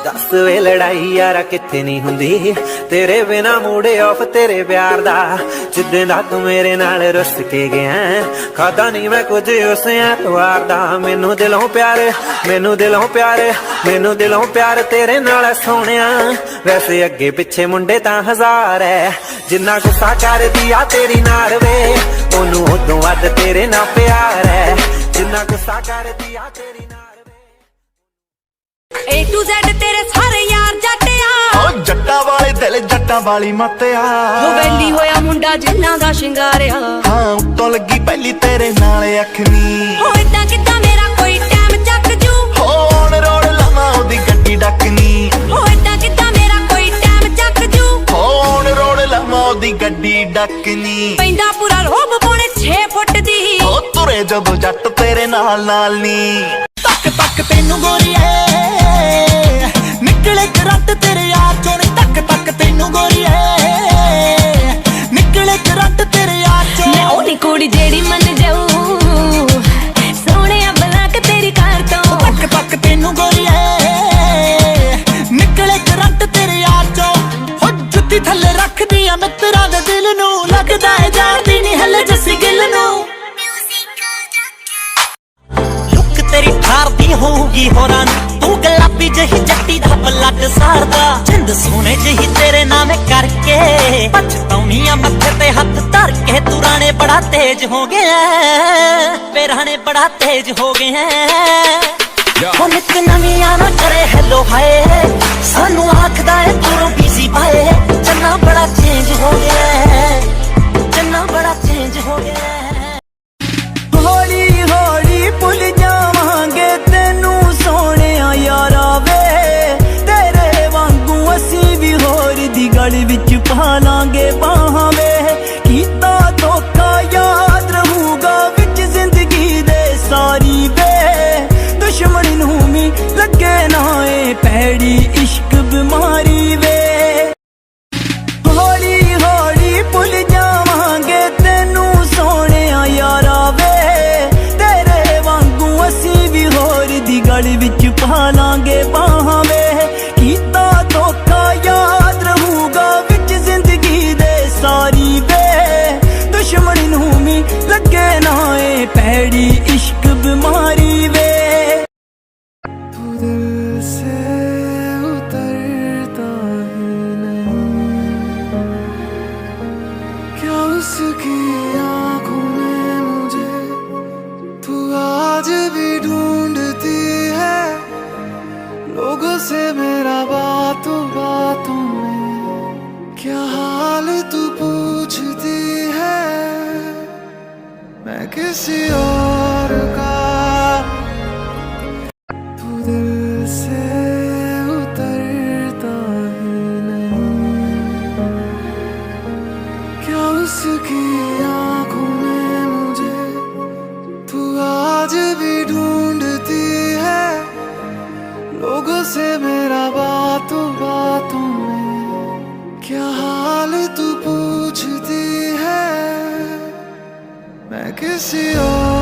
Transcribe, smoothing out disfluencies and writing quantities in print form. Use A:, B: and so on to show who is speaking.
A: दस वे लड़ाई यारा किथे नहीं हुंदी तेरे बिना मूड ऑफ तेरे प्यार दा। जिद्दे दा तू मेरे नाल रुस के गया खादा नहीं मैं कुछ उस ऐतवार दा। मैनू दिलों प्यार मैनू दिलों प्यार मैनू दिलों प्यार तेरे नाल सोहणिया। वैसे अगे पिछे मुंडे तां हजार है जिन्ना गुस्सा कर दिया तेरी नार वे ओनू उदों वध तेरे ना प्यार है जिन्ना गुस्सा कर दिया तेरी नार वे।
B: A to Z तेरे सारे यार जट्टिया
C: ओ जट्टा वाले दिल जट्टा वाली मत्या
B: हो वैली होया मुंडा जिन्ना दा शिंगारिया।
C: हाँ उत्तों लगी पहली तेरे नाल अखनी
B: हो इदां किदां मेरा कोई टाइम चक जू
C: हो ऑन रोड लावां ओदी गड्डी डकनी।
B: हो इदां किदां मेरा कोई टाइम चक जू
C: हो ऑन रोड लावां ओदी गड्डी डकनी।
B: पैंदा पूरा रोब पौने 6 फुट दी
C: हो तुरे जदों जट तेरे नाल नी तक तक तेनू गोरीए निकले करंट तेरे यार चों नी तक तक तेनू गोरीए निकले करंट तेरे यार चों।
B: मैं ओनी कुड़ी जेड़ी मन जाऊ सोहणे बलाक तेरी कार तो
C: तक तक तेनू गोरीए निकले करंट तेरे यार चों। हो जुत्ती थल्ले रख दिया मित्तरां दे दिल नू लगदा है जाणदी नहीं हले जस्सी गिल नू। लुक तेरी ठार दी होगी होरां तू गुलाबी जही जट्टी दा ब्लड सारदा जिंद सोने जही तेरे नाम करके पछताउनी आ मत्थे ते हथ धर के। तू राणे बड़ा तेज हो गया वे राणे बड़ा तेज हो गए हो निक नवी आना करे हेलो हाय सानू आखदा है दूरों बिजी पाए चन्ना बड़ा चेंज हो गया चन्ना बड़ा चेंज हो गया। होली होली भुल जावांगे तेनू सोहणे यारा वे तेरे वांगू असी भी होर दी गल विच पा लांगे बाहां वे कीता धोखा याद रहूगा विच जिंदगी दे सारी वे दुश्मन नू भी लगे ना ए पैड़ी इश्क बीमारी वे। होली होली भुल जावांगे तेनू सोहणे यारा वे तेरे वांगू असी भी होर दी गल विच पा लांगे बाहां वे कीता धोखा याद रहूगा विच जिंदगी दे सारी वे दुश्मन नू भी लगे ना ए पैड़ी इश्क बीमारी वे।
D: तू दिल से उतरता ही नहीं क्या उसकी आंखों में मुझे तू आज भी ढूंढती है। लोगों से मेरा बातों बातों में क्या हाल तू पूछती है। मैं किसी और का तू दिल से उतरता ही नहीं क्या उसकी आंखों में मुझे तू आज भी ढूंढती है। लोगों से मेरा बातों बातों में क्या हाल तू पूछती है। मैं किसी और